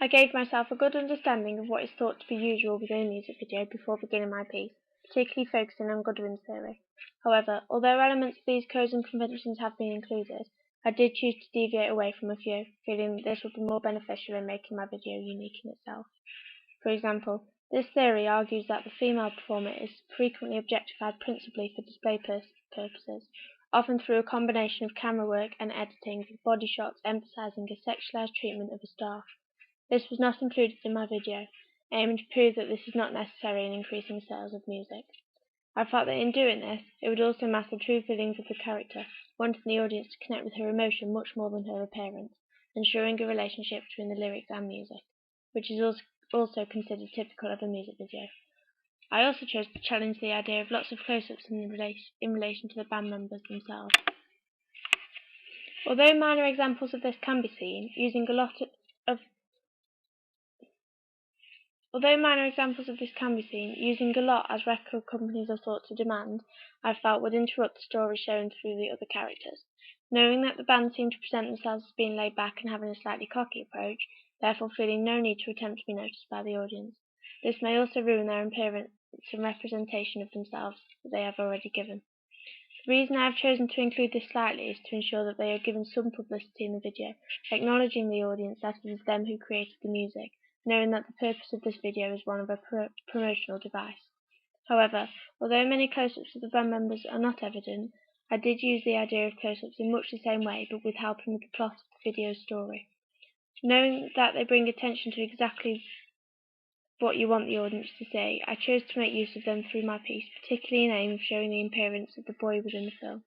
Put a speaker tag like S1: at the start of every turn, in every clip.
S1: I gave myself a good understanding of what is thought to be usual within a music video before beginning my piece, particularly focusing on Godwin's theory. However, although elements of these codes and conventions have been included, I did choose to deviate away from a few, feeling that this would be more beneficial in making my video unique in itself. For example, this theory argues that the female performer is frequently objectified principally for display purposes, often through a combination of camera work and editing, with body shots emphasizing a sexualized treatment of a star. This was not included in my video, aiming to prove that this is not necessary in increasing sales of music. I felt that in doing this, it would also mask the true feelings of the character, wanting the audience to connect with her emotion much more than her appearance, ensuring a relationship between the lyrics and music, which is also considered typical of a music video. I also chose to challenge the idea of lots of close-ups in relation to the band members themselves. Although minor examples of this can be seen, using a lot as record companies are thought to demand, I felt would interrupt the story shown through the other characters. Knowing that the band seemed to present themselves as being laid back and having a slightly cocky approach, therefore feeling no need to attempt to be noticed by the audience. This may also ruin their appearance and representation of themselves that they have already given. The reason I have chosen to include this slightly is to ensure that they are given some publicity in the video, acknowledging the audience that it is them who created the music, knowing that the purpose of this video is one of a promotional device. However, although many close-ups of the band members are not evident, I did use the idea of close-ups in much the same way, but with helping with the plot of the video's story. Knowing that they bring attention to exactly what you want the audience to see, I chose to make use of them through my piece, particularly in aim of showing the appearance of the boy within the film.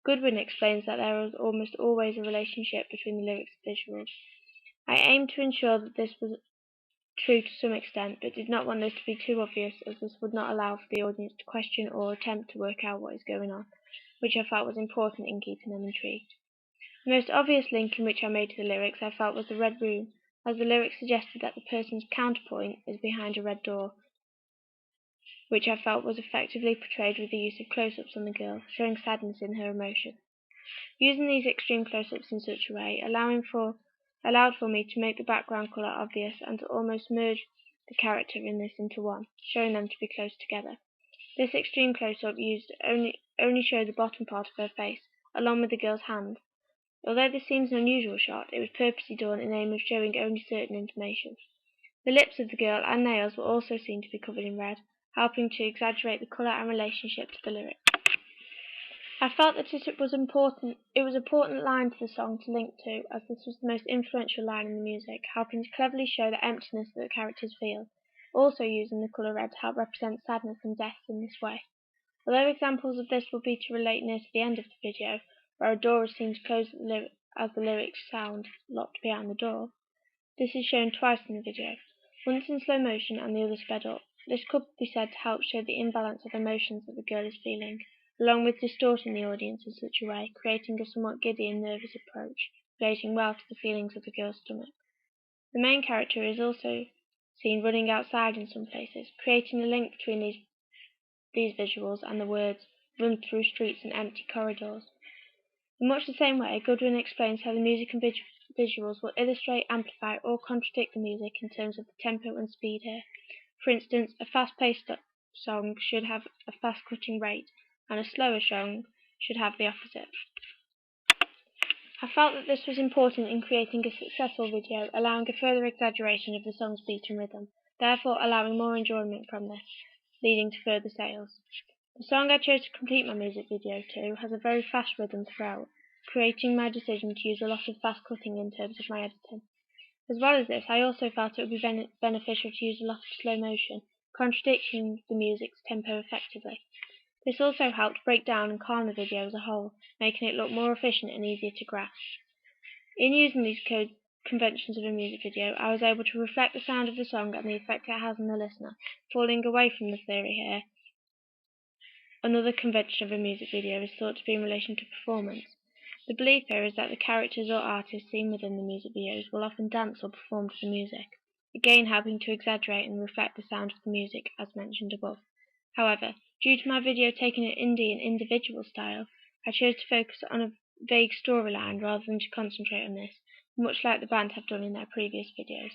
S1: Godwin explains that there is almost always a relationship between the lyrics and visuals. I aimed to ensure that this was true to some extent, but did not want this to be too obvious, as this would not allow for the audience to question or attempt to work out what is going on, which I felt was important in keeping them intrigued. The most obvious link in which I made to the lyrics I felt was the red room, as the lyrics suggested that the person's counterpoint is behind a red door, which I felt was effectively portrayed with the use of close-ups on the girl, showing sadness in her emotion. Using these extreme close-ups in such a way allowed for me to make the background colour obvious and to almost merge the character in this into one, showing them to be close together. This extreme close-up only showed the bottom part of her face, along with the girl's hand. Although this seems an unusual shot, it was purposely done in aim of showing only certain information. The lips of the girl and nails were also seen to be covered in red, helping to exaggerate the colour and relationship to the lyrics. I felt that it was an important line to the song to link to, as this was the most influential line in the music, helping to cleverly show the emptiness that the characters feel, also using the colour red to help represent sadness and death in this way. Although examples of this will be to relate near to the end of the video, where a door is seen to close as the lyrics sound locked behind the door, this is shown twice in the video, once in slow motion and the other sped up. This could be said to help show the imbalance of emotions that the girl is feeling, along with distorting the audience in such a way, creating a somewhat giddy and nervous approach, relating well to the feelings of the girl's stomach. The main character is also seen running outside in some places, creating a link between these visuals and the words "run through streets and empty corridors." In much the same way, Godwin explains how the music and visuals will illustrate, amplify, or contradict the music in terms of the tempo and speed here. For instance, a fast-paced song should have a fast-cutting rate, and a slower song should have the opposite. I felt that this was important in creating a successful video, allowing a further exaggeration of the song's beat and rhythm, therefore allowing more enjoyment from this, leading to further sales. The song I chose to complete my music video to has a very fast rhythm throughout, creating my decision to use a lot of fast cutting in terms of my editing. As well as this, I also felt it would be beneficial to use a lot of slow motion, contradicting the music's tempo effectively. This also helped break down and calm the video as a whole, making it look more efficient and easier to grasp. In using these conventions of a music video, I was able to reflect the sound of the song and the effect it has on the listener, falling away from the theory here. Another convention of a music video is thought to be in relation to performance. The belief here is that the characters or artists seen within the music videos will often dance or perform to the music, again helping to exaggerate and reflect the sound of the music as mentioned above. However, due to my video taking an indie and individual style, I chose to focus on a vague storyline rather than to concentrate on this, much like the band have done in their previous videos.